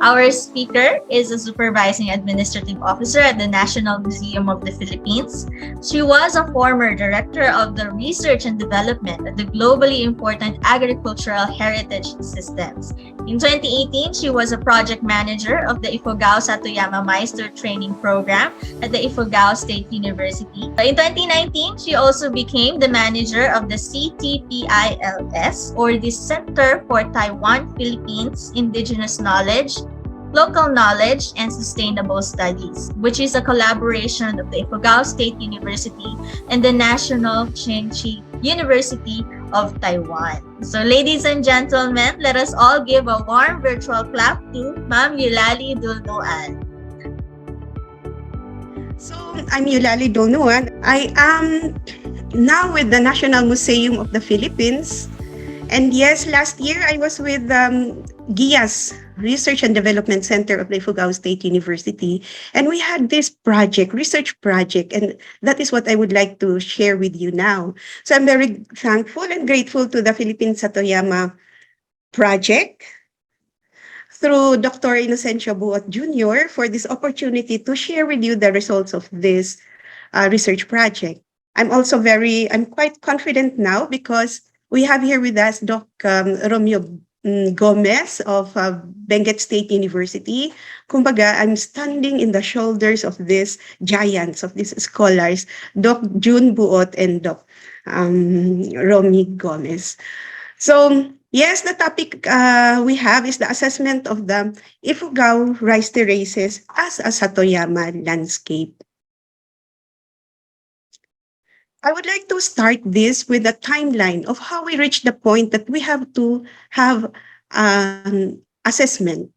Our speaker is a supervising administrative officer at the National Museum of the Philippines. She was a former director of the research and development of the globally important agricultural heritage systems. In 2018, she was a project manager of the Ifugao Satoyama Meister Training Program at the Ifugao State University. In 2019, she also became the manager of the CTPILS, or the Center for Taiwan Philippines Indigenous Knowledge, Local Knowledge, and Sustainable Studies, which is a collaboration of the Ifugao State University and the National Chengchi University of Taiwan. So ladies and gentlemen, let us all give a warm virtual clap to Ma'am Eulalie Dulnuan. So, I'm Eulalie Dulnuan. I am now with the National Museum of the Philippines. And yes, last year I was with GIAS, Research and Development Center of the Ifugao State University. And we had this research project, and that is what I would like to share with you now. So I'm very thankful and grateful to the Philippine Satoyama project through Dr. Inocencio Buot Jr. for this opportunity to share with you the results of this research project. I'm quite confident now because we have here with us Doc Romeo Gomez of Benguet State University. Kumbaga, I'm standing in the shoulders of these giants, of these scholars, Doc June Buot and Doc Romy Gomez. So, yes, the topic we have is the assessment of the Ifugao rice terraces as a Satoyama landscape. I would like to start this with a timeline of how we reached the point that we have to have an assessment.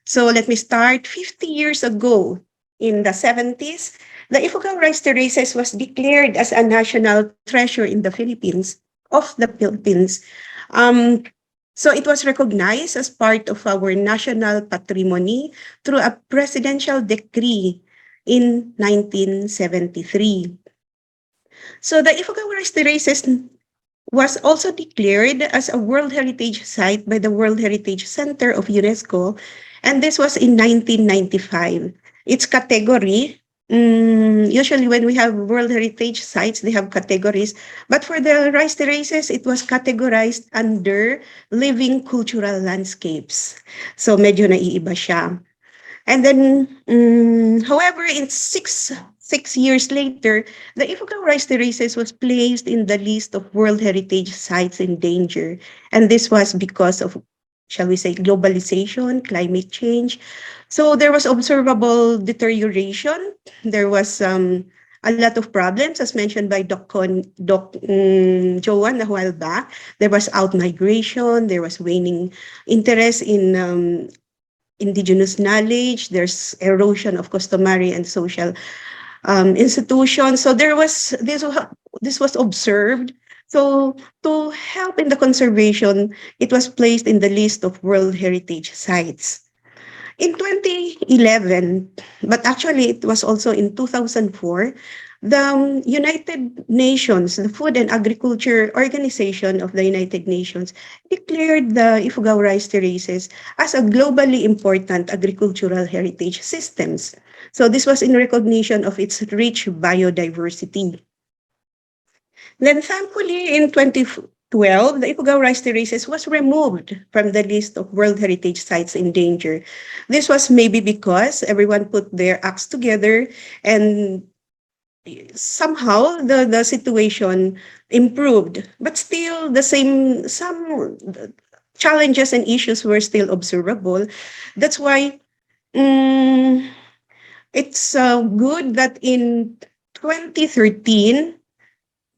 So let me start 50 years ago in the 70s. The Ifugao rice terraces was declared as a national treasure in the Philippines, of the Philippines. So it was recognized as part of our national patrimony through a presidential decree in 1973. So the Ifugao rice terraces was also declared as a World Heritage Site by the World Heritage Center of UNESCO, and this was in 1995. Its category, usually when we have World Heritage Sites, they have categories, but for the rice terraces, it was categorized under Living Cultural Landscapes. So medyo naiiba siya. And then, however, in six years later, the Ifugao rice terraces was placed in the list of World Heritage Sites in danger. And this was because of, shall we say, globalization, climate change. So there was observable deterioration. There was a lot of problems, as mentioned by Doc Joanne a while back. There was out-migration, there was waning interest in indigenous knowledge, there's erosion of customary and social institutions. So this was observed. So to help in the conservation, it was placed in the list of World Heritage Sites. In 2011, but actually it was also in 2004, the United Nations, the Food and Agriculture Organization of the United Nations, declared the Ifugao rice terraces as a globally important agricultural heritage systems. So this was in recognition of its rich biodiversity. Then thankfully in 2012, the Ifugao rice terraces was removed from the list of World Heritage Sites in danger. This was maybe because everyone put their acts together and somehow the situation improved, but still some challenges and issues were still observable. That's why it's good that in 2013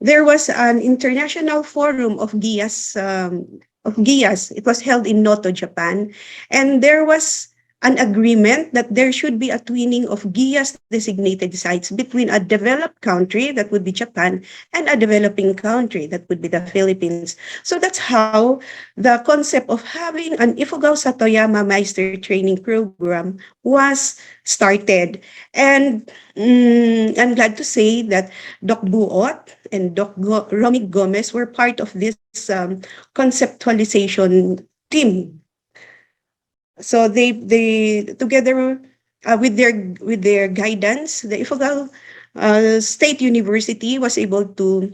there was an international forum of GIAS. It was held in Noto, Japan, and there was an agreement that there should be a twinning of GIAS designated sites between a developed country, that would be Japan, and a developing country, that would be the Philippines. So that's how the concept of having an Ifugao Satoyama Meister training program was started. And I'm glad to say that Doc Buot and Doc Romy Gomez were part of this conceptualization team. So they together with their guidance, the Ifugao State University was able to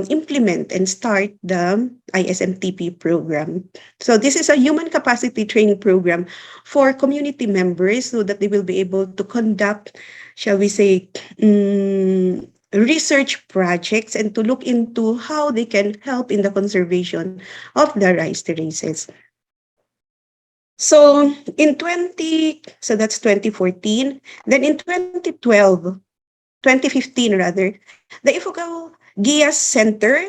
implement and start the ISMTP program. So this is a human capacity training program for community members so that they will be able to conduct, shall we say, research projects and to look into how they can help in the conservation of the rice terraces. So so that's 2014. Then in 2015 rather, the Ifugao GIAS Center,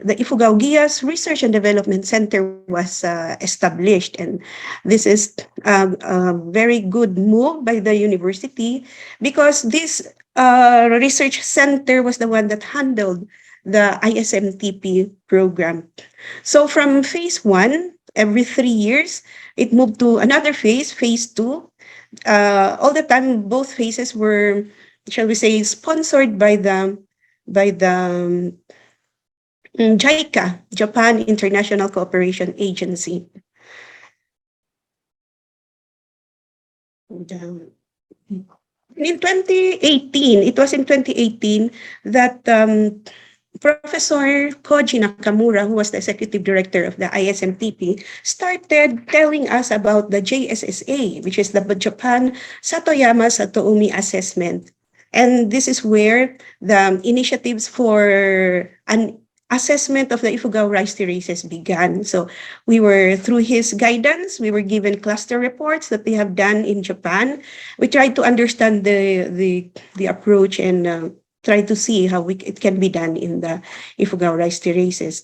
the Ifugao GIAS Research and Development Center was established. And this is a very good move by the university because this research center was the one that handled the ISMTP program. So from phase one, every 3 years, it moved to another phase, phase two. All the time, both phases were, shall we say, sponsored by the JICA, Japan International Cooperation Agency. And, in 2018, it was in 2018 that Professor Koji Nakamura, who was the executive director of the ISMTP, started telling us about the JSSA, which is the Japan Satoyama Satoumi Assessment. And this is where the initiatives for an assessment of the Ifugao rice terraces began. So we were, through his guidance, we were given cluster reports that they have done in Japan. We tried to understand the approach and try to see how it can be done in the Ifugao rice terraces.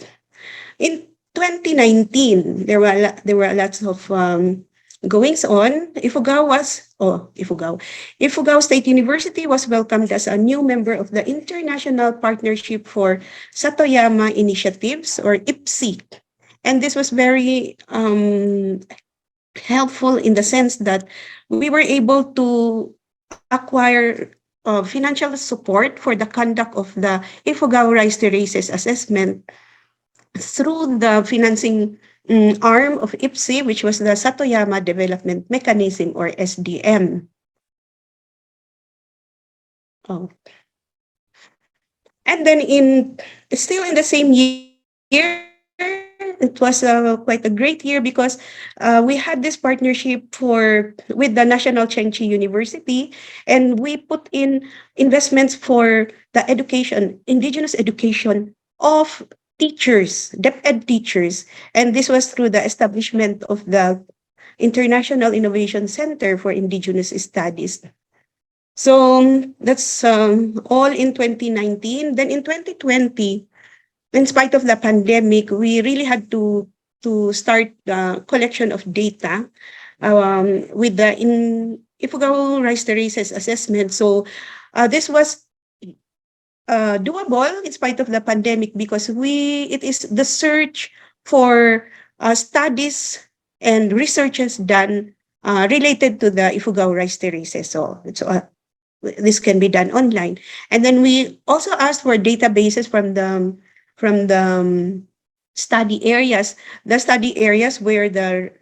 In 2019, there were lots of goings on. Ifugao State University was welcomed as a new member of the International Partnership for Satoyama Initiatives, or IPSI. And this was very helpful in the sense that we were able to acquire financial support for the conduct of the Ifugao Rice Terraces assessment through the financing arm of IPSI, which was the Satoyama Development Mechanism, or SDM. Oh. And then still in the same year, it was quite a great year because we had this partnership with the National Chengchi University, and we put in investments for the education, indigenous education of teachers, DepEd teachers. And this was through the establishment of the International Innovation Center for Indigenous Studies. So that's all in 2019. Then in 2020, in spite of the pandemic, we really had to start the collection of data with the Ifugao Rice Terraces assessment. So this was doable in spite of the pandemic because it is the search for studies and researches done related to the Ifugao Rice Terraces. So this can be done online. And then we also asked for databases from the study areas where the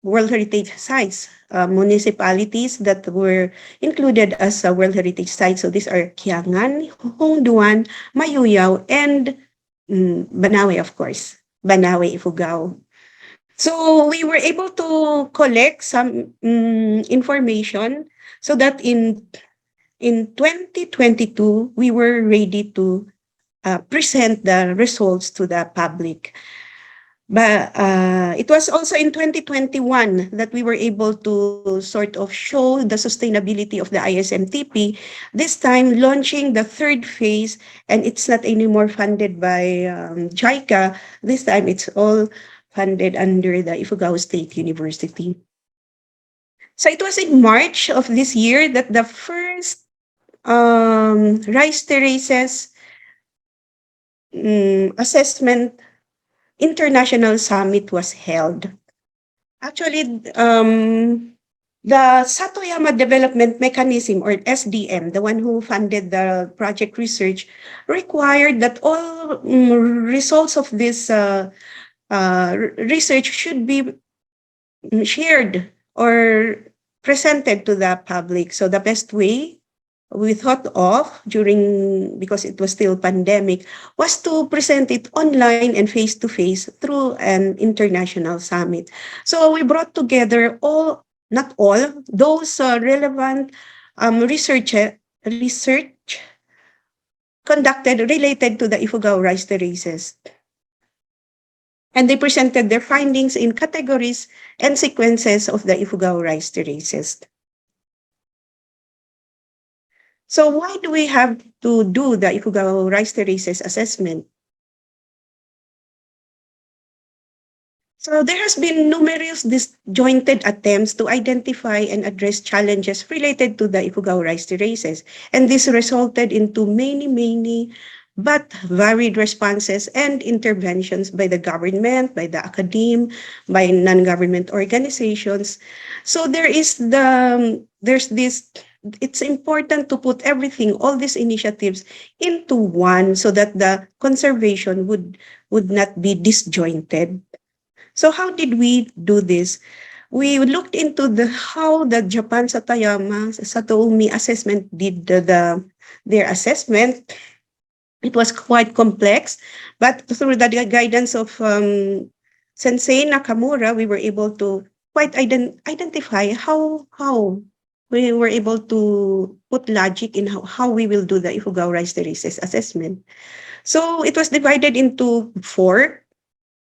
World Heritage Sites, municipalities that were included as World Heritage Sites. So these are Kiangan, Hongduan, Mayuyao, and Banawe, of course. Banawe, Ifugao. So we were able to collect some information so that in 2022, we were ready to present the results to the public. But it was also in 2021 that we were able to sort of show the sustainability of the ISMTP, this time launching the third phase, and it's not anymore funded by JICA. This time it's all funded under the Ifugao State University. So it was in March of this year that the first rice terraces assessment international summit was held. Actually, the Satoyama Development Mechanism, or SDM, the one who funded the project research, required that all results of this research should be shared or presented to the public. So the best way we thought of during, because it was still pandemic, was to present it online and face to face through an international summit. So we brought together all, not all, those relevant research conducted related to the Ifugao rice terraces. And they presented their findings in categories and sequences of the Ifugao rice terraces. So why do we have to do the Ifugao rice terraces assessment? So there has been numerous disjointed attempts to identify and address challenges related to the Ifugao rice terraces. And this resulted into many, but varied responses and interventions by the government, by the academe, by non-government organizations. So there's this, it's important to put everything, all these initiatives into one so that the conservation would not be disjointed. So how did we do this? We looked into how the Japan Satoyama Satomi assessment did their assessment. It was quite complex, but through the guidance of Sensei Nakamura, we were able to quite identify how we were able to put logic in how we will do the Ifugao rice terraces assessment. So it was divided into four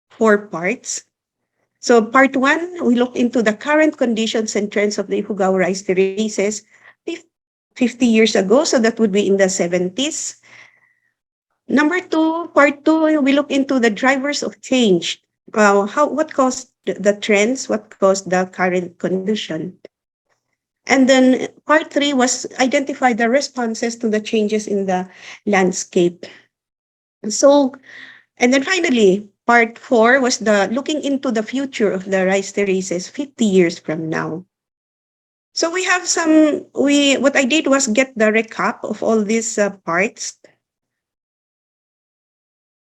parts. So part one, we looked into the current conditions and trends of the Ifugao rice terraces 50 years ago. So that would be in the 70s. Part two, we look into the drivers of change. What caused the trends? What caused the current condition? And then part three was identify the responses to the changes in the landscape. So, and then finally, part four was the looking into the future of the rice terraces 50 years from now. So we have what I did was get the recap of all these parts.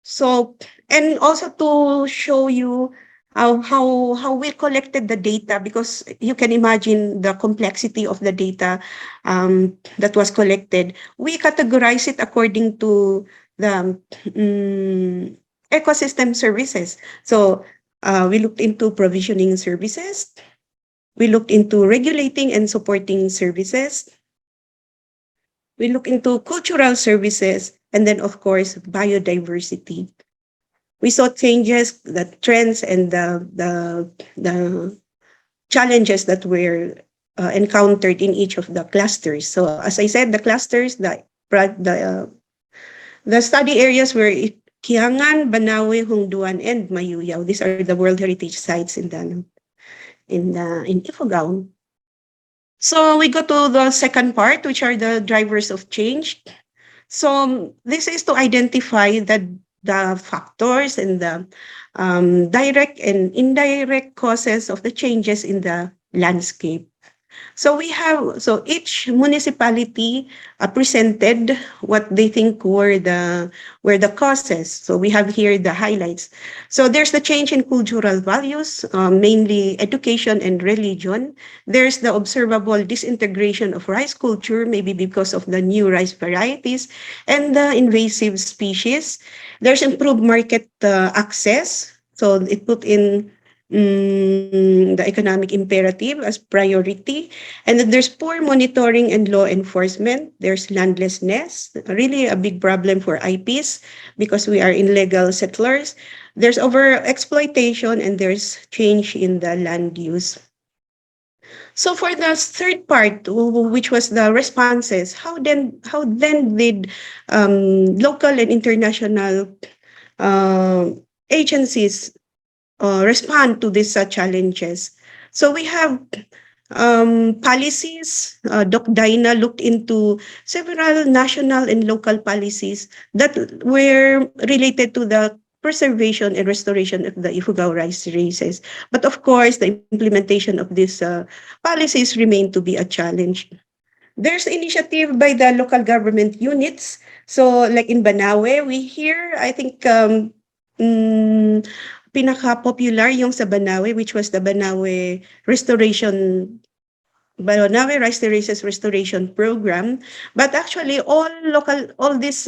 So, and also to show you how we collected the data, because you can imagine the complexity of the data that was collected. We categorize it according to the ecosystem services. So we looked into provisioning services. We looked into regulating and supporting services. We look into cultural services, and then, of course, biodiversity. We saw changes, the trends, and the challenges that were encountered in each of the clusters. So, as I said, the clusters, the study areas were Kiangan, Banawe, Hongduan, and Mayuyaw. These are the World Heritage sites in Ifugao. So we go to the second part, which are the drivers of change. So this is to identify the factors and the direct and indirect causes of the changes in the landscape. So each municipality presented what they think were the causes. So we have here the highlights. So there's the change in cultural values, mainly education and religion. There's the observable disintegration of rice culture, maybe because of the new rice varieties and the invasive species. There's improved market access. So it put in the economic imperative as priority. And then there's poor monitoring and law enforcement. There's landlessness, really a big problem for IPs because we are illegal settlers. There's over exploitation and there's change in the land use. So for the third part, which was the responses, how then did local and international agencies respond to these challenges? So we have policies. Doc Dina looked into several national and local policies that were related to the preservation and restoration of the Ifugao rice races. But of course, the implementation of these policies remain to be a challenge. There's initiative by the local government units. So like in Banawe, we hear, I think, pinaka-popular yung sa Banawe, which was the Banawe Rice Terraces Restoration Program. But actually, all these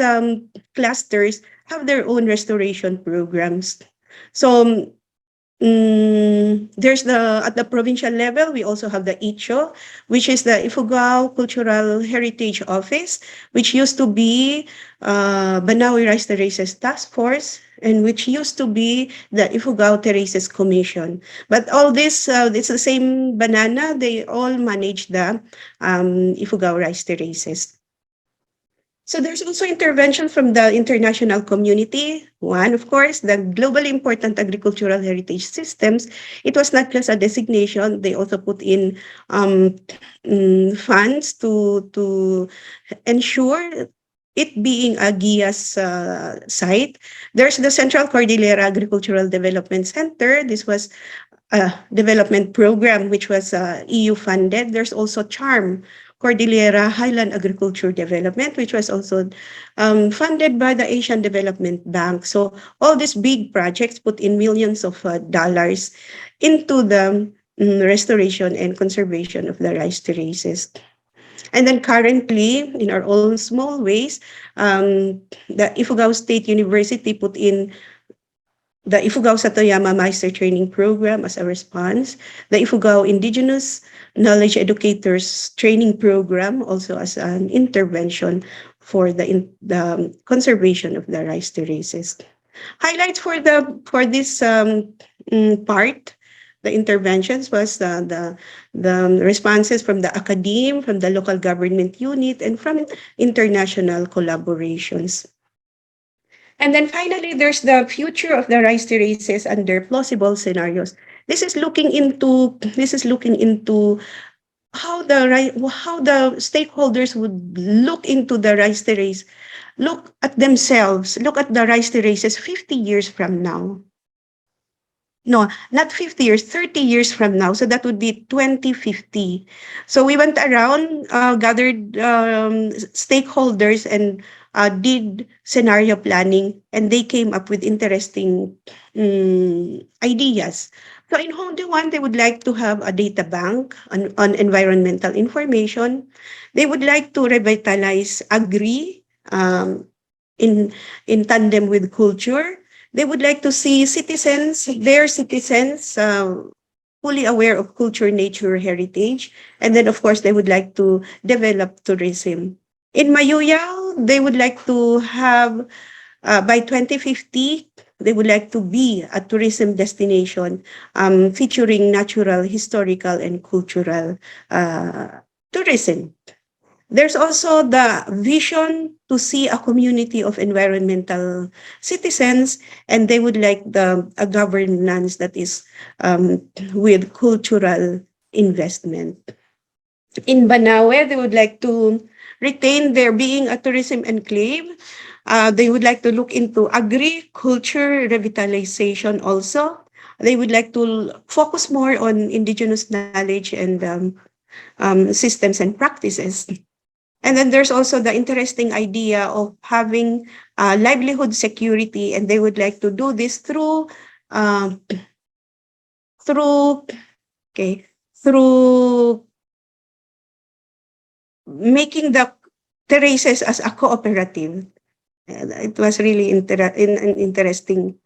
clusters have their own restoration programs. So there's at the provincial level, we also have the ICHO, which is the Ifugao Cultural Heritage Office, which used to be Banawi Rice Terraces Task Force, and which used to be the Ifugao Terraces Commission. But all this, it's the same banana. They all manage the Ifugao Rice Terraces. So there's also intervention from the international community. One, of course, the globally important agricultural heritage systems. It was not just a designation. They also put in funds to ensure it being a GIA's site. There's the Central Cordillera Agricultural Development Center. This was a development program which was EU funded. There's also CHARM, Cordillera Highland Agriculture Development, which was also funded by the Asian Development Bank. So all these big projects put in millions of dollars into the restoration and conservation of the rice terraces. And then currently, in our own small ways, the Ifugao State University put in the Ifugao Satoyama Meister Training Program as a response, the Ifugao Indigenous Knowledge Educators Training Program also as an intervention for the conservation of the rice terraces. Highlights for this part, the interventions was the responses from the academe, from the local government unit, and from international collaborations. And then finally, there's the future of the rice terraces under plausible scenarios. This is looking into how the stakeholders would look into the rice terrace, look at themselves, look at the rice terraces 50 years from now. No, not 50 years, 30 years from now. So that would be 2050. So we went around, gathered stakeholders and did scenario planning, and they came up with interesting ideas. So in Honda One, they would like to have a data bank on environmental information. They would like to revitalize agri in tandem with culture. They would like to see their citizens, fully aware of culture, nature, heritage. And then, of course, they would like to develop tourism. In Mayuyao, they would like to have, by 2050, they would like to be a tourism destination featuring natural, historical, and cultural tourism. There's also the vision to see a community of environmental citizens, and they would like a governance that is with cultural investment. In Banawe, they would like to retain their being a tourism enclave. They would like to look into agriculture revitalization also. They would like to focus more on indigenous knowledge and systems and practices. And then there's also the interesting idea of having livelihood security, and they would like to do this uh, through through making the terraces as a cooperative. It was really a very interesting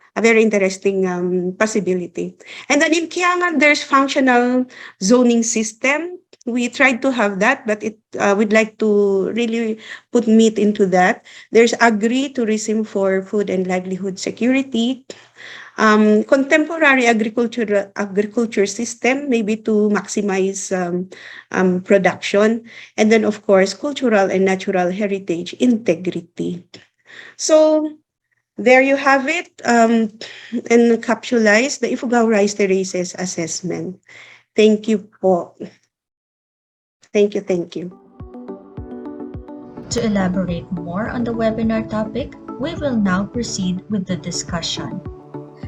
possibility. And then in Kiangan, there's functional zoning system. We tried to have that, but we'd like to really put meat into that. There's agri-tourism for food and livelihood security. Contemporary agriculture system, maybe to maximize production. And then, of course, cultural and natural heritage integrity. So there you have it, encapsulates the Ifugao Rice Terraces assessment. Thank you po. Thank you. To elaborate more on the webinar topic, we will now proceed with the discussion.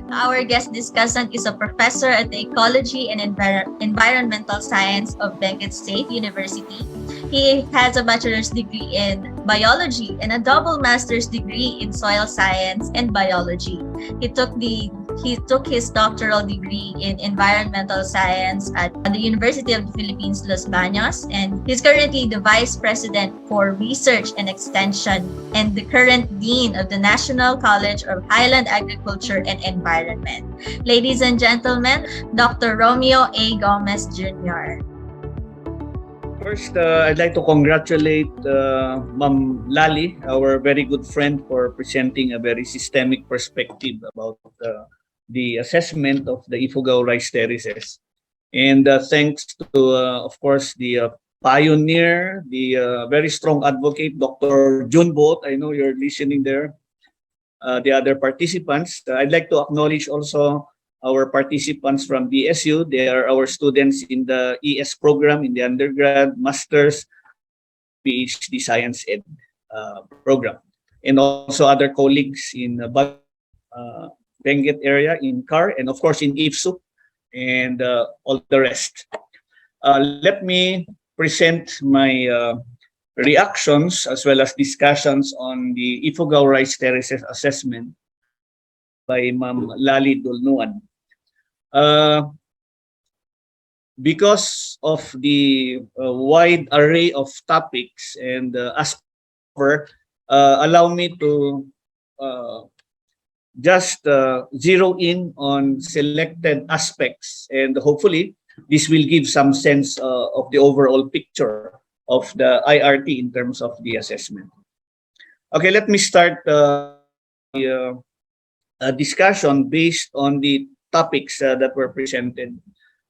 Our guest discussant is a professor at the Ecology and Environmental Science of Benguet State University. He has a bachelor's degree in biology and a double master's degree in soil science and biology. He took the He took his doctoral degree in environmental science at the University of the Philippines, Los Baños, and he's currently the Vice President for Research and Extension and the current Dean of the National College of Highland Agriculture and Environment. Ladies and gentlemen, Dr. Romeo A. Gomez Jr. First, I'd like to congratulate Ma'am Lali, our very good friend, for presenting a very systemic perspective about the assessment of the Ifugao rice terraces. And thanks to, of course, the pioneer, the very strong advocate, Dr. Jun Boat. I know you're listening there. The other participants. I'd like to acknowledge also our participants from BSU. They are our students in the ES program, in the undergrad, master's, PhD Science Ed program. And also other colleagues in Benguet area, in CAR, and of course in IFSU, and all the rest. Let me present my reactions as well as discussions on the Ifugao Rice Terraces assessment by Ma'am Eulalie Dulnuan. Because of the wide array of topics and allow me to just zero in on selected aspects, and hopefully this will give some sense of the overall picture of the IRT in terms of the assessment. Okay, let me start the discussion based on the topics that were presented.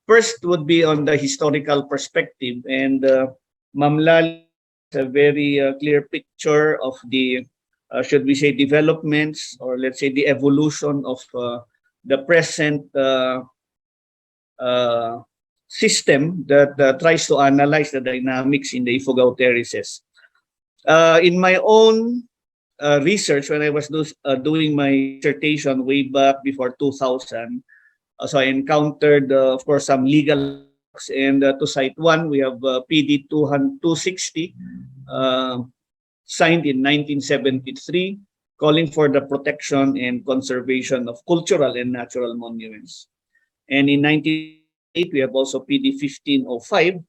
First would be on the historical perspective, and Ma'am Lali has a very clear picture of the, should we say, developments, or let's say the evolution of the present system that tries to analyze the dynamics in the Ifugao terraces. In my own research, when I was doing my dissertation way back before 2000, so I encountered, of course, some legal books, and to cite one, we have PD 260, signed in 1973, calling for the protection and conservation of cultural and natural monuments. And in 1988, we have also PD 1505,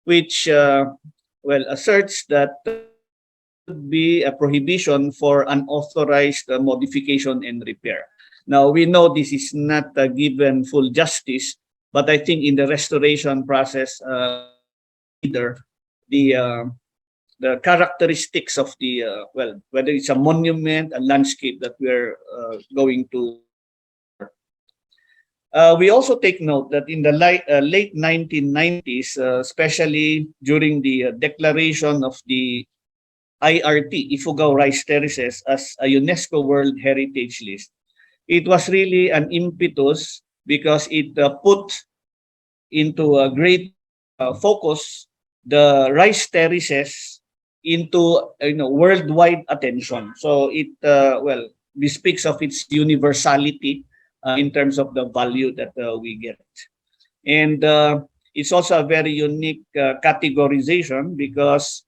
which asserts that would be a prohibition for unauthorized modification and repair. Now, we know this is not given full justice, but I think in the restoration process, either the characteristics of the, whether it's a monument, a landscape that we're going to. We also take note that in the late 1990s, especially during the declaration of the IRT, Ifugao Rice Terraces, as a UNESCO World Heritage List, it was really an impetus because it put into a great focus the rice terraces into worldwide attention. So it bespeaks of its universality in terms of the value that we get, and it's also a very unique categorization because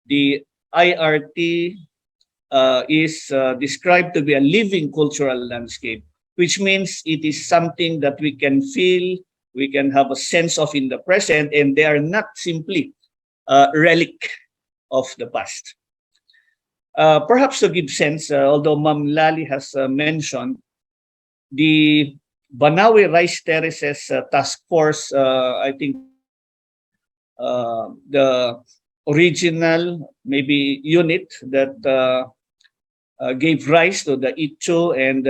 the IRT is described to be a living cultural landscape, which means it is something that we can feel, we can have a sense of in the present, and they are not simply a relic of the past. Perhaps to give sense, although Ma'am Lali has mentioned, the Banawe Rice Terraces Task Force, I think the original maybe unit that gave rise to the ITCHO and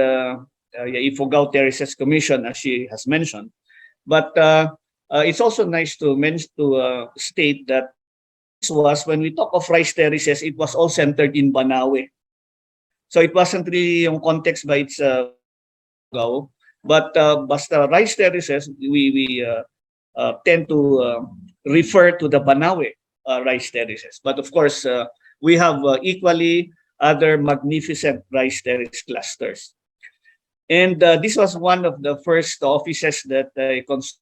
Ifugao Terraces Commission, as she has mentioned. But it's also nice to state that this was, when we talk of rice terraces, it was all centered in Banawe. So it wasn't really yung context by its but basta rice terraces, we tend to refer to the Banawe rice terraces. But of course, we have equally other magnificent rice terrace clusters. And this was one of the first offices that I constructed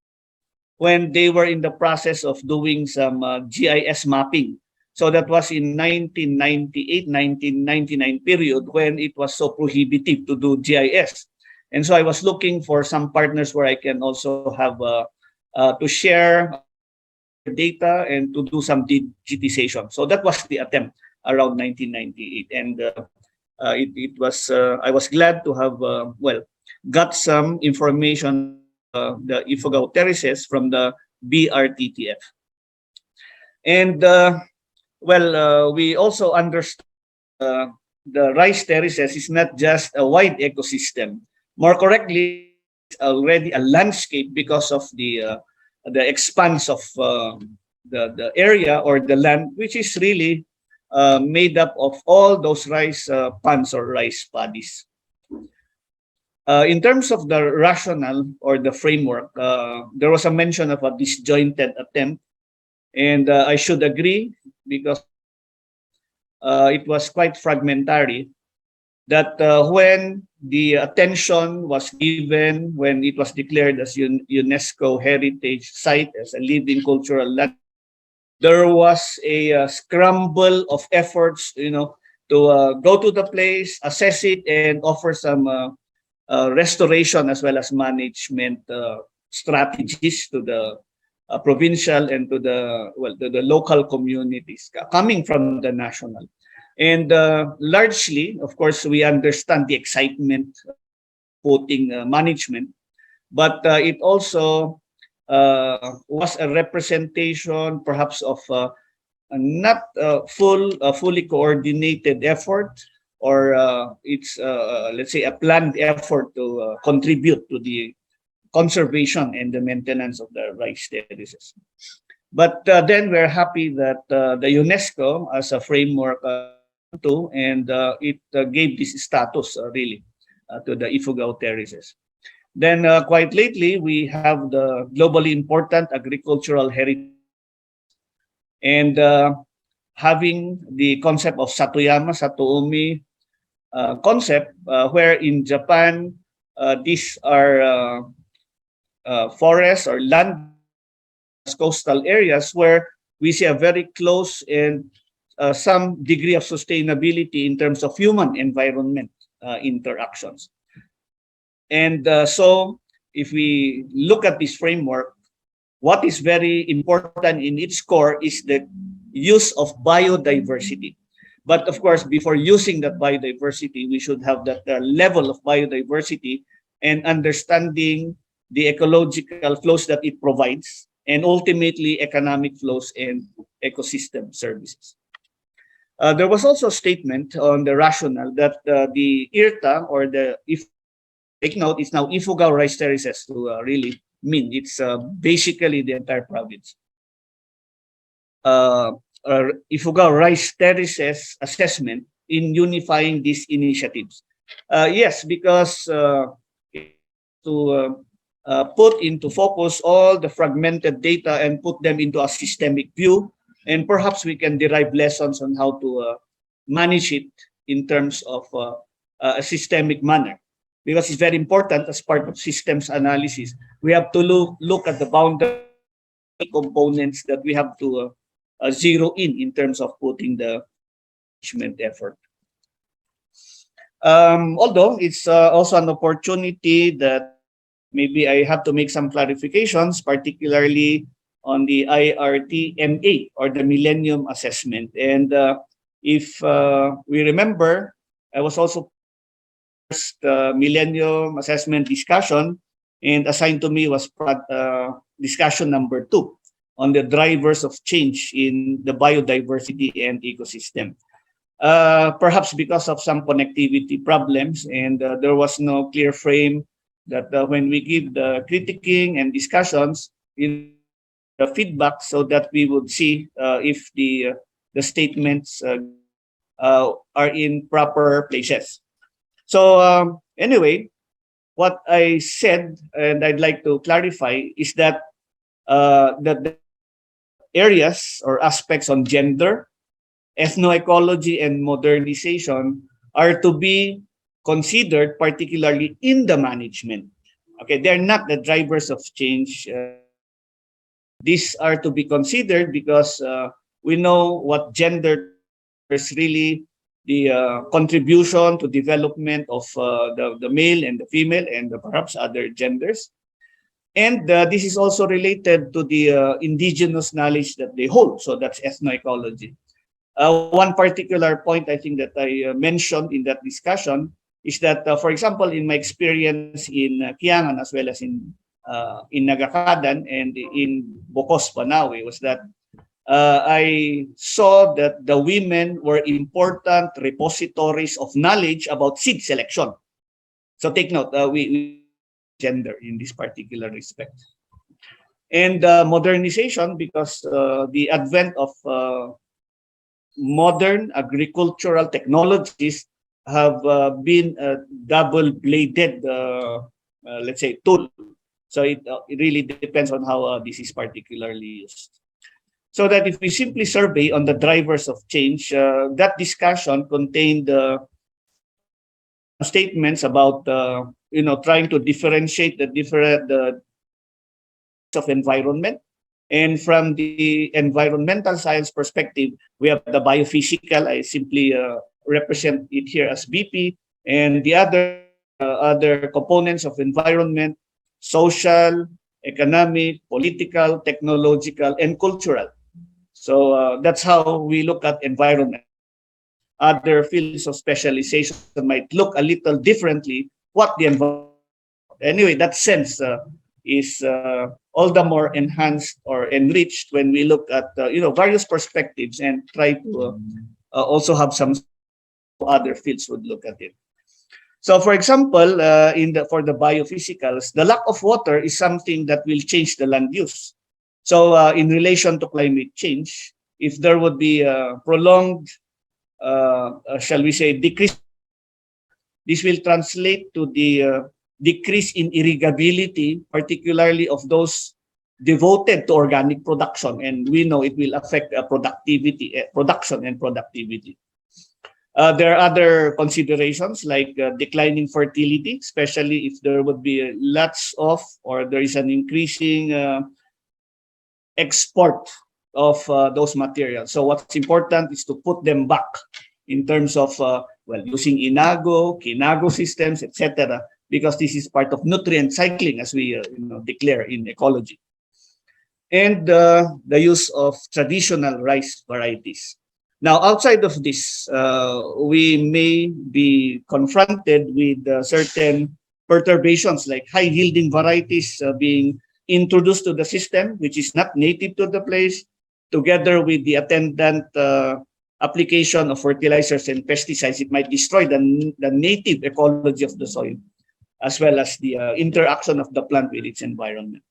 when they were in the process of doing some GIS mapping. So that was in 1998, 1999 period when it was so prohibitive to do GIS. And so I was looking for some partners where I can also have to share data and to do some digitization. So that was the attempt around 1998, and it was I was glad to have got some information the Ifugao Terraces from the BRTTF, and we also understand the rice terraces is not just a wide ecosystem. More correctly, it's already a landscape because of the expanse of the area or the land, which is really made up of all those rice pans or rice paddies. In terms of the rationale or the framework, there was a mention of a disjointed attempt, and I should agree because it was quite fragmentary. That when the attention was given, when it was declared as UNESCO heritage site, as a living cultural land, there was a scramble of efforts, to go to the place, assess it, and offer some restoration as well as management strategies to the provincial and to the local communities coming from the national. And largely, of course, we understand the excitement voting management, but it also was a representation perhaps of not fully coordinated effort, or it's let's say a planned effort to contribute to the conservation and the maintenance of the rice terraces. But then we're happy that the UNESCO as a framework and it gave this status really to the Ifugao terraces. Then quite lately, we have the globally important agricultural heritage, and having the concept of Satoyama, Satoumi concept, where in Japan, these are forests or land coastal areas where we see a very close and some degree of sustainability in terms of human environment interactions. And so if we look at this framework, what is very important in its core is the use of biodiversity. But of course, before using that biodiversity, we should have that level of biodiversity and understanding the ecological flows that it provides, and ultimately economic flows and ecosystem services. There was also a statement on the rationale that the IRTA, or if take note, it's now Ifugao Rice Terraces to really mean. It's basically the entire province. Ifugao Rice Terraces assessment in unifying these initiatives. Yes, because to put into focus all the fragmented data and put them into a systemic view, and perhaps we can derive lessons on how to manage it in terms of a systemic manner. Because it's very important as part of systems analysis. We have to look at the boundary components that we have to zero in terms of putting the management effort. Although it's also an opportunity that maybe I have to make some clarifications, particularly on the IRT-MA, or the Millennium Assessment. And if we remember, I was also Millennium Assessment discussion, and assigned to me was discussion number 2 on the drivers of change in the biodiversity and ecosystem. Perhaps because of some connectivity problems, and there was no clear frame that when we give the critiquing and discussions in the feedback, so that we would see if the statements are in proper places. So anyway, what I said, and I'd like to clarify, is that the areas or aspects on gender, ethnoecology, and modernization are to be considered, particularly in the management. Okay, they're not the drivers of change. These are to be considered because we know what gender is really the contribution to development of the male and the female and perhaps other genders. And this is also related to the indigenous knowledge that they hold. So that's ethnoecology. One particular point I think that I mentioned in that discussion is that, for example, in my experience in Kiangan as well as in Nagakadan and in Bocos, Banawe, was that I saw that the women were important repositories of knowledge about seed selection. So take note, we gender in this particular respect. And modernization, because the advent of modern agricultural technologies have been a double-bladed, let's say, tool. So it really depends on how this is particularly used. So that if we simply survey on the drivers of change, that discussion contained statements about trying to differentiate the different of environment. And from the environmental science perspective, we have the biophysical. I simply represent it here as BP, and the other components of environment: social, economic, political, technological, and cultural. So that's how we look at environment. Other fields of specialization might look a little differently. What the environment? Anyway, that sense is all the more enhanced or enriched when we look at various perspectives and try to also have some other fields would look at it. So, for example, for the biophysicals, the lack of water is something that will change the land use. So, in relation to climate change, if there would be a prolonged, shall we say, decrease, this will translate to the decrease in irrigability, particularly of those devoted to organic production, and we know it will affect production and productivity. There are other considerations like declining fertility, especially if there would be lots of, or there is an increasing export of those materials. So what's important is to put them back in terms of using Kinago systems, etc., because this is part of nutrient cycling, as we declare in ecology. And the use of traditional rice varieties. Now, outside of this, we may be confronted with certain perturbations like high-yielding varieties being introduced to the system, which is not native to the place, together with the attendant application of fertilizers and pesticides. It might destroy the native ecology of the soil, as well as the interaction of the plant with its environment.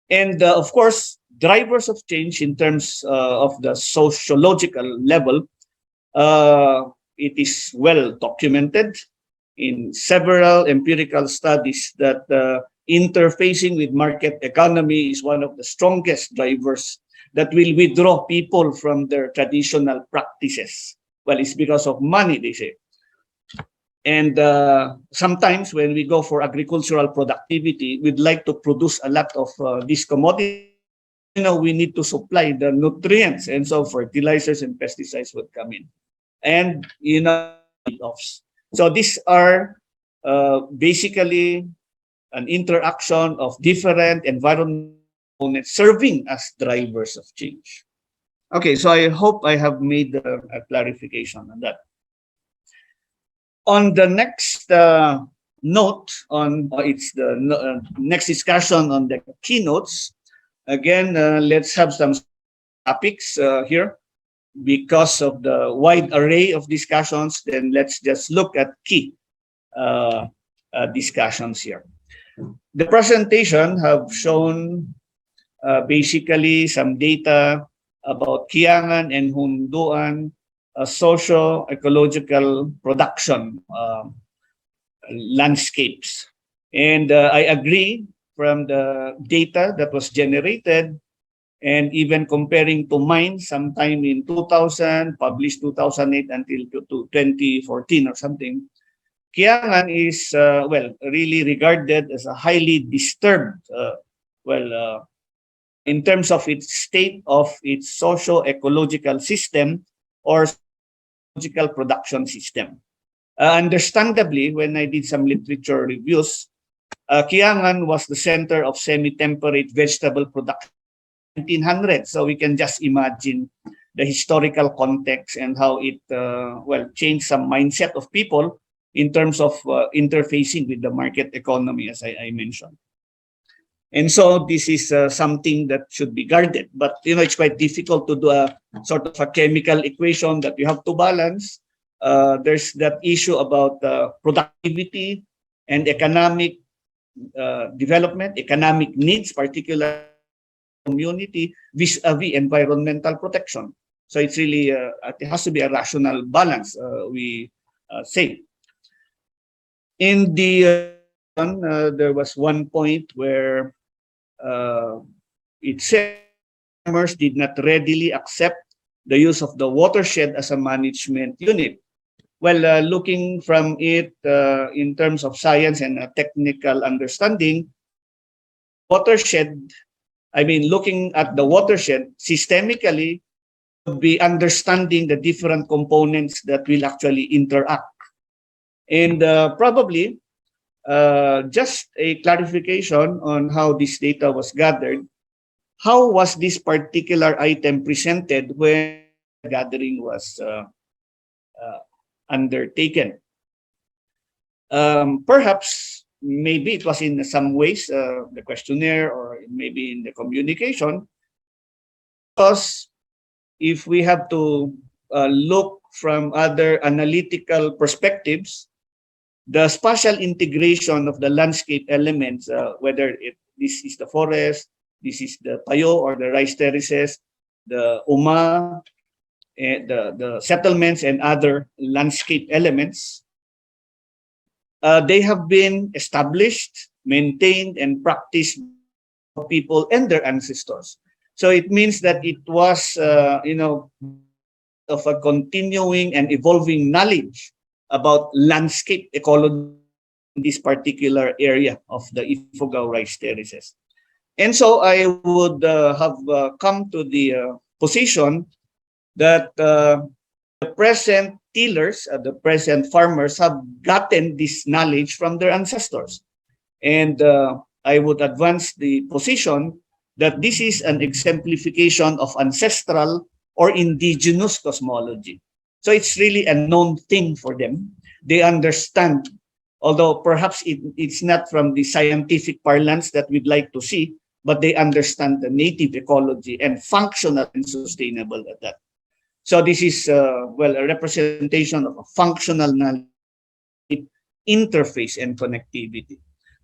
And of course, drivers of change in terms of the sociological level, it is well documented in several empirical studies that interfacing with market economy is one of the strongest drivers that will withdraw people from their traditional practices. Well, it's because of money, they say. And sometimes when we go for agricultural productivity, we'd like to produce a lot of these commodities. We need to supply the nutrients, and so fertilizers and pesticides would come in. And, trade-offs. So these are basically an interaction of different environmental components serving as drivers of change. Okay, so I hope I have made a clarification on that. On the next note, it's the next discussion on the keynotes. Again, let's have some topics here. Because of the wide array of discussions, then let's just look at key discussions here. The presentation have shown basically some data about Kiangan and Hunduan socio-ecological production landscapes. And I agree from the data that was generated, and even comparing to mine sometime in 2000, published 2008 until to 2014 or something, Kiangan is, really regarded as a highly disturbed, in terms of its state of its socio-ecological system, or production system. Understandably, when I did some literature reviews, Kiangan was the center of semi-temperate vegetable production in 1900. So we can just imagine the historical context and how it changed some mindset of people in terms of interfacing with the market economy, as I mentioned. And so this is something that should be guarded. But it's quite difficult to do a sort of a chemical equation that you have to balance. There's that issue about productivity and economic development, economic needs, particularly community vis-a-vis environmental protection. So it's really it has to be a rational balance. We say in the there was one point where it said farmers did not readily accept the use of the watershed as a management unit. Well, looking from it in terms of science and technical understanding, watershed, looking at the watershed systemically would be understanding the different components that will actually interact. And probably just a clarification on how this data was gathered. How was this particular item presented when the gathering was undertaken? Perhaps, maybe it was in some ways the questionnaire or maybe in the communication. Because if we have to look from other analytical perspectives, the spatial integration of the landscape elements, whether this is the forest, this is the payo or the rice terraces, the uma, the settlements and other landscape elements, they have been established, maintained, and practiced by people and their ancestors. So it means that it was, of a continuing and evolving knowledge about landscape ecology in this particular area of the Ifugao rice terraces. And so I would have come to the position that the present tillers, the present farmers have gotten this knowledge from their ancestors. And I would advance the position that this is an exemplification of ancestral or indigenous cosmology. So it's really a known thing for them. They understand, although perhaps it's not from the scientific parlance that we'd like to see, but they understand the native ecology and functional and sustainable at that. So this is, a representation of a functional knowledge, interface and connectivity.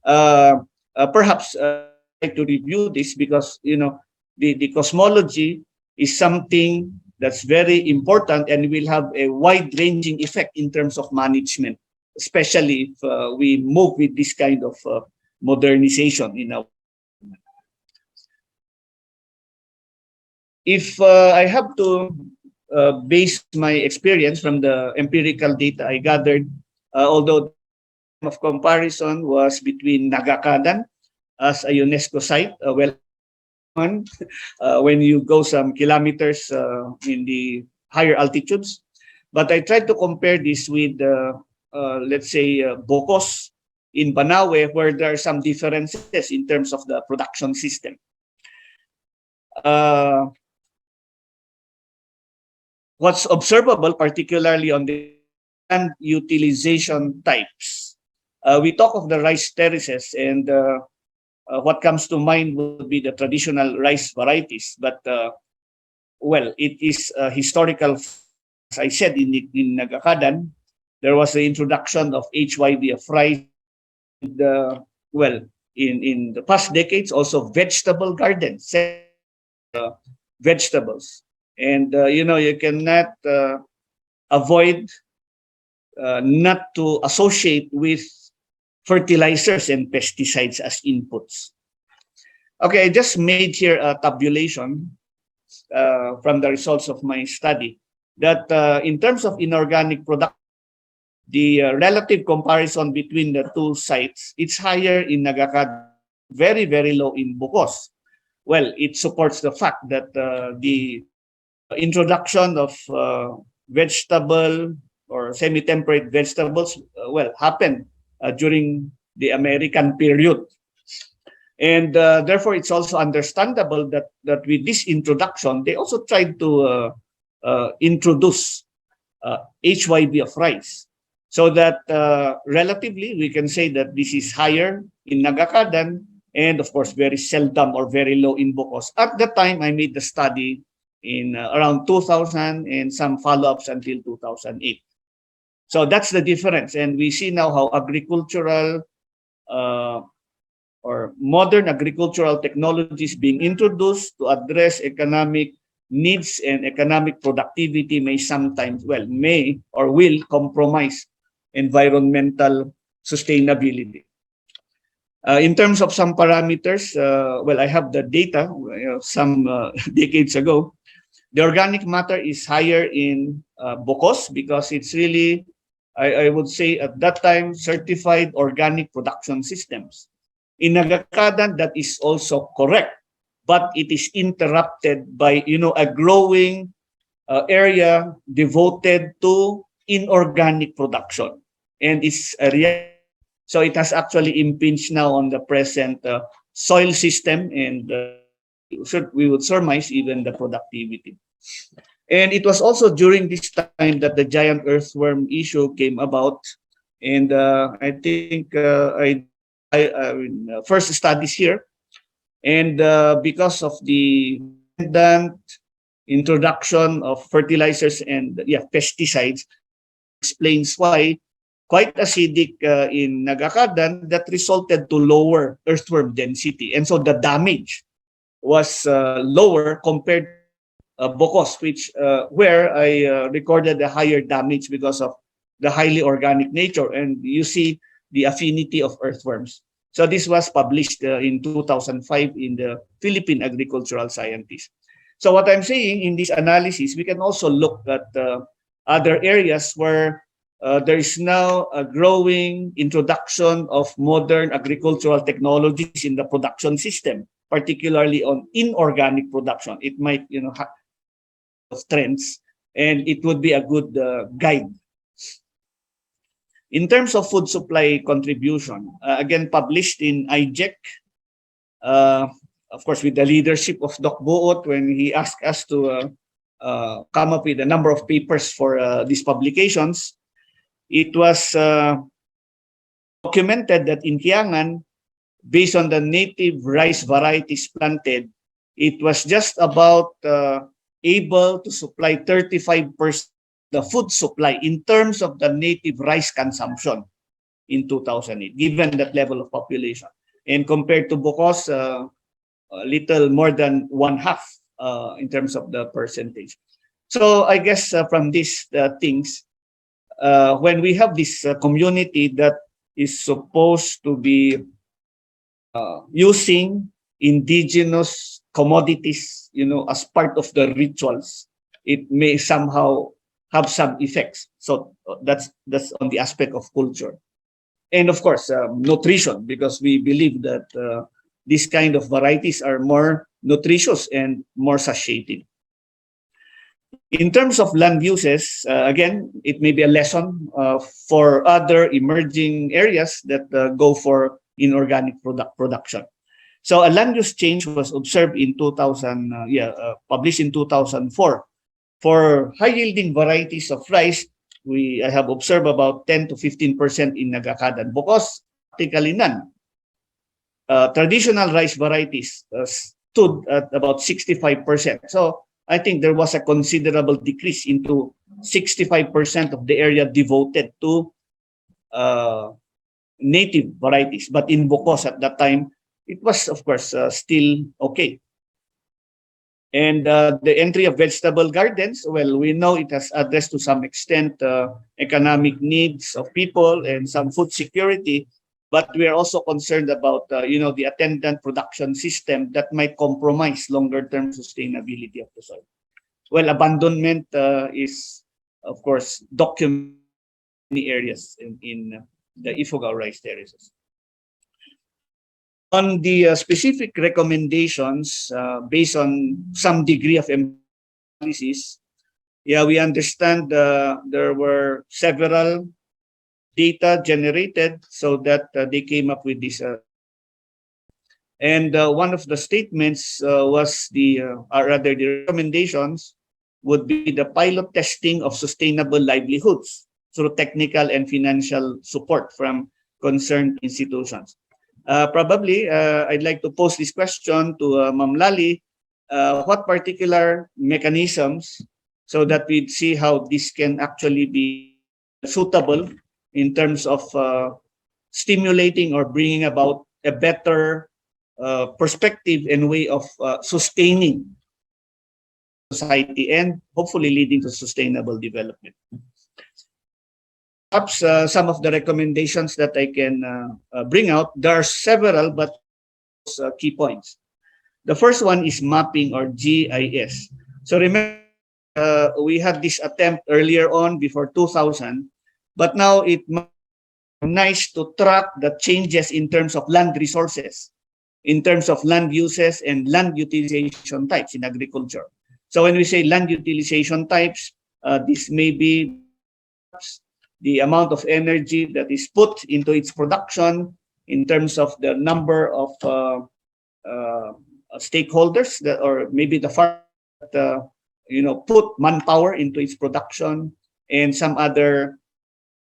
Perhaps I'd like to review this because, the cosmology is something that's very important and will have a wide-ranging effect in terms of management, especially if we move with this kind of modernization in our. If I have to base my experience from the empirical data I gathered, although of comparison was between Nagakadan as a UNESCO site, when you go some kilometers in the higher altitudes. But I tried to compare this with, let's say, Bocos in Banawe, where there are some differences in terms of the production system. What's observable, particularly on the land utilization types, we talk of the rice terraces, and what comes to mind would be the traditional rice varieties. But, it is historical. As I said, in Nagakadan, there was the introduction of HYV rice. In the past decades, also vegetable gardens, vegetables. And, you cannot avoid not to associate with fertilizers and pesticides as inputs. Okay, I just made here a tabulation from the results of my study that in terms of inorganic production, the relative comparison between the two sites, it's higher in Nagakad, very, very low in Bocos. Well, it supports the fact that the introduction of vegetable or semi-temperate vegetables, happened during the American period. And therefore, it's also understandable that with this introduction, they also tried to introduce HYB of rice. So that relatively, we can say that this is higher in Nagakadan and of course, very seldom or very low in Bocos. At the time, I made the study in around 2000 and some follow-ups until 2008. So that's the difference. And we see now how agricultural uh, or modern agricultural technologies being introduced to address economic needs and economic productivity may sometimes, may or will compromise environmental sustainability. In terms of some parameters, I have the data some decades ago. The organic matter is higher in Bocos because it's really, I would say at that time, certified organic production systems. In Nagakadan, that is also correct, but it is interrupted by a growing area devoted to inorganic production, and it's a reality. So it has actually impinged now on the present soil system, and we would surmise even the productivity. And it was also during this time that the giant earthworm issue came about, and I think first studies here, and because of the abundant introduction of fertilizers and pesticides, explains why quite acidic in Nagakadan that resulted to lower earthworm density, and so the damage was lower compared to Bocos, which where I recorded a higher damage because of the highly organic nature, and you see the affinity of earthworms. So this was published in 2005 in the Philippine Agricultural Scientists. So what I'm saying in this analysis, we can also look at other areas where there is now a growing introduction of modern agricultural technologies in the production system, particularly on inorganic production. It might, have trends, and it would be a good guide. In terms of food supply contribution, again published in IJEC, of course with the leadership of Doc Buot when he asked us to come up with a number of papers for these publications. It was documented that in Kiangan, based on the native rice varieties planted, it was just about able to supply 35% the food supply in terms of the native rice consumption in 2008, given that level of population. And compared to Bocos, a little more than one half in terms of the percentage. So I guess from these things, when we have this community that is supposed to be using indigenous commodities, as part of the rituals, it may somehow have some effects. So that's on the aspect of culture. And of course, nutrition, because we believe that these kind of varieties are more nutritious and more satiating. In terms of land uses, again, it may be a lesson for other emerging areas that go for inorganic production. So a land use change was observed in 2000, published in 2004. For high-yielding varieties of rice, I have observed about 10 to 15% in Nagakadan, because practically none. Traditional rice varieties stood at about 65%. So I think there was a considerable decrease into 65% of the area devoted to native varieties. But in Bocos at that time, it was, of course, still okay. And the entry of vegetable gardens, we know it has addressed to some extent economic needs of people and some food security, but we are also concerned about the attendant production system that might compromise longer-term sustainability of the soil. Well, abandonment is, of course, documented in many areas in the Ifugao rice terraces. On the specific recommendations based on some degree of analysis, Yeah, we understand there were several data generated so that they came up with this. And one of the statements was or rather the recommendations would be the pilot testing of sustainable livelihoods through technical and financial support from concerned institutions. Probably, I'd like to pose this question to Ma'am Lali. What particular mechanisms so that we'd see how this can actually be suitable in terms of stimulating or bringing about a better perspective and way of sustaining society and hopefully leading to sustainable development. Perhaps some of the recommendations that I can bring out, there are several, but key points. The first one is mapping or GIS. So remember, we had this attempt earlier on before 2000, but now it might be nice to track the changes in terms of land resources, in terms of land uses and land utilization types in agriculture. So when we say land utilization types, this may be the amount of energy that is put into its production in terms of the number of stakeholders that, or maybe the farm that put manpower into its production and some other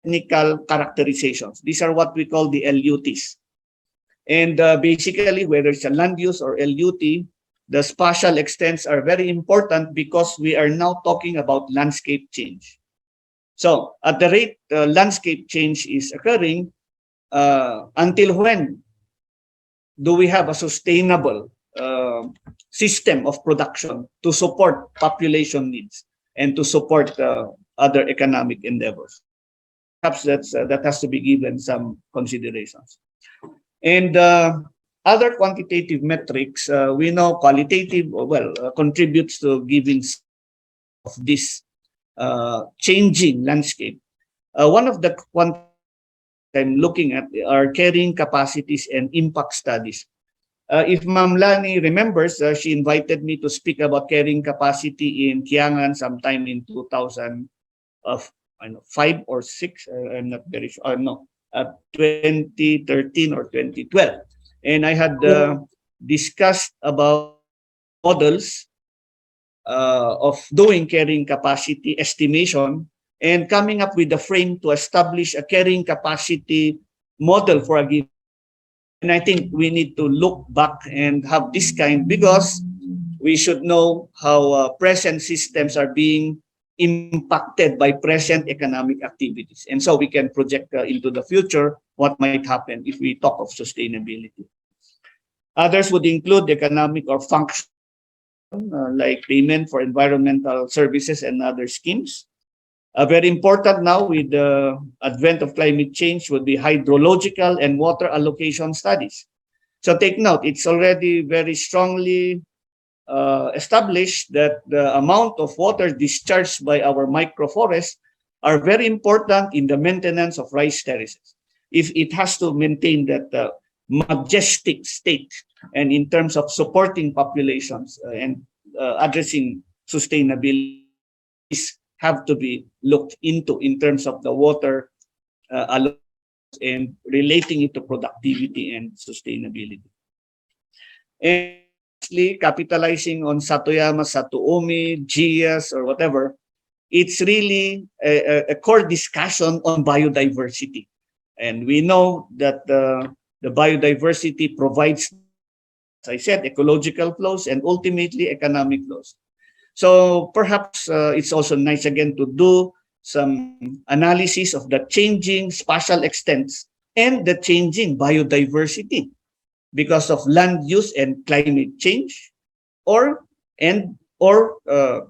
technical characterizations. These are what we call the LUTs. And basically, whether it's a land use or LUT, the spatial extents are very important because we are now talking about landscape change. So at the rate landscape change is occurring, until when do we have a sustainable system of production to support population needs and to support other economic endeavors? Perhaps that has to be given some considerations. And other quantitative metrics, we know qualitative, contributes to giving of this changing landscape. One of the I'm looking at are carrying capacities and impact studies. If Ma'am Lani remembers, she invited me to speak about carrying capacity in Kiangan sometime in 2005 or 6. I'm not very sure. No, 2013 or 2012. And I had discussed about models of doing carrying capacity estimation and coming up with a frame to establish a carrying capacity model for a given. And I think we need to look back and have this kind because we should know how present systems are being impacted by present economic activities. And so we can project into the future what might happen if we talk of sustainability. Others would include economic or function, like payment for environmental services and other schemes. Very important now with the advent of climate change would be hydrological and water allocation studies. So take note, it's already very strongly established that the amount of water discharged by our microforests are very important in the maintenance of rice terraces. If it has to maintain that majestic state and in terms of supporting populations and addressing sustainability, have to be looked into in terms of the water and relating it to productivity and sustainability. And lastly, capitalizing on Satoyama, Satoumi, GS, or whatever, it's really a core discussion on biodiversity. And we know that the biodiversity provides, as I said, ecological flows and ultimately economic flows. So perhaps it's also nice again to do some analysis of the changing spatial extents and the changing biodiversity because of land use and climate change or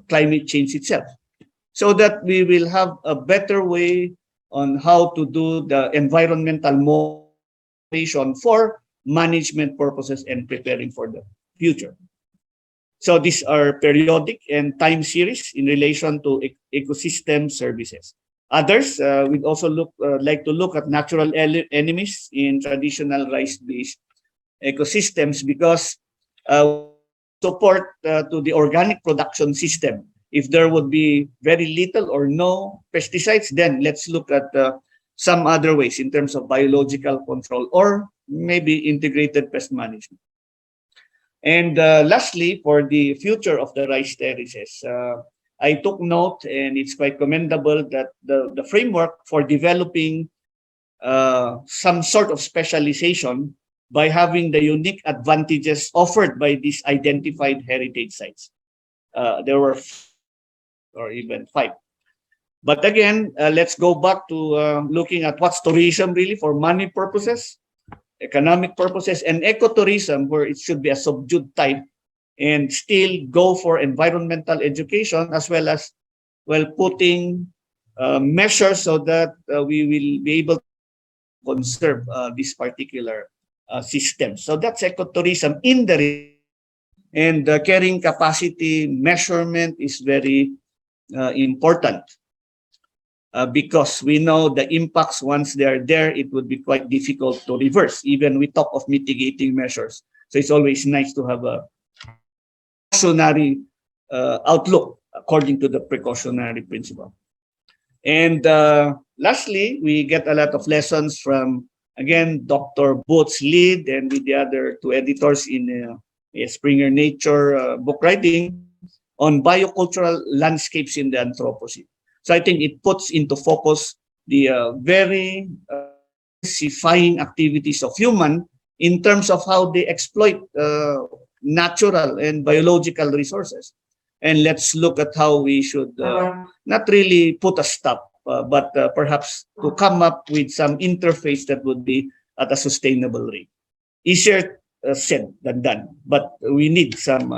climate change itself, so that we will have a better way on how to do the environmental modeling for management purposes and preparing for the future. So these are periodic and time series in relation to ecosystem services. Others, we'd also like to look at natural enemies in traditional rice-based ecosystems because support to the organic production system If there would be very little or no pesticides, then let's look at some other ways in terms of biological control or maybe integrated pest management. And lastly, for the future of the rice terraces, I took note, and it's quite commendable that the framework for developing some sort of specialization by having the unique advantages offered by these identified heritage sites. There were or even 5. But again, let's go back to looking at what's tourism really for money purposes, economic purposes, and ecotourism, where it should be a subdued type, and still go for environmental education as well as putting measures so that we will be able to conserve this particular system. So that's ecotourism in the and the carrying capacity measurement is very important. Because we know the impacts, once they are there, it would be quite difficult to reverse. Even we talk of mitigating measures. So it's always nice to have a precautionary outlook according to the precautionary principle. And lastly, we get a lot of lessons from, again, Dr. Booth's lead and with the other 2 editors in Springer Nature book writing on biocultural landscapes in the Anthropocene. So I think it puts into focus the very diversifying activities of human in terms of how they exploit natural and biological resources. And let's look at how we should not really put a stop, but perhaps to come up with some interface that would be at a sustainable rate. Easier said than done, but we need some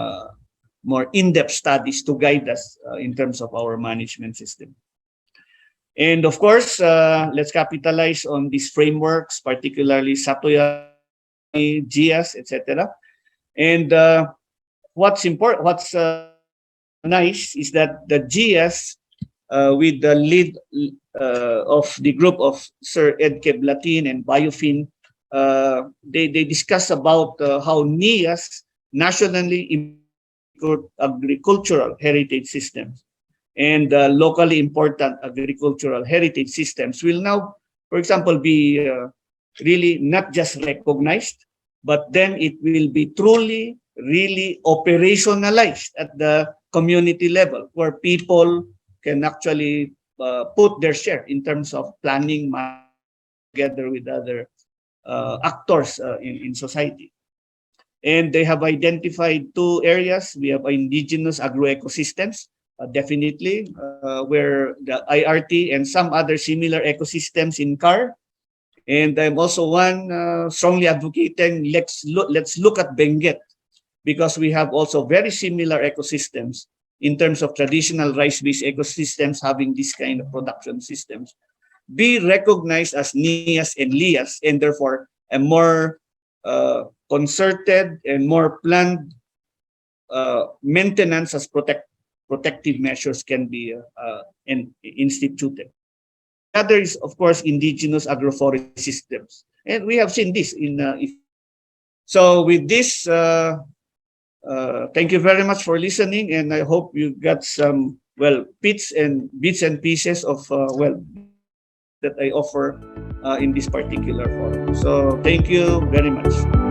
more in-depth studies to guide us in terms of our management system. And of course, let's capitalize on these frameworks, particularly Satoyama, GIAS, etc. And what's important, what's nice is that the GIAS, with the lead of the group of Sir Ed Keblatin and Biofin, they discuss about how NIAS nationally agricultural heritage systems and locally important agricultural heritage systems will now, for example, be really not just recognized, but then it will be truly, really operationalized at the community level, where people can actually put their share in terms of planning together with other actors in society. And they have identified 2 areas. We have indigenous agroecosystems, definitely, where the IRT and some other similar ecosystems in CAR. And I'm also strongly advocating, let's look at Benguet, because we have also very similar ecosystems in terms of traditional rice-based ecosystems having this kind of production systems, be recognized as NIAS and LIAS, and therefore a more concerted and more planned maintenance as protective measures can be instituted. The other is, of course, indigenous agroforestry systems. And we have seen this in so with this, thank you very much for listening, and I hope you got some bits and pieces of that I offer in this particular forum. So thank you very much.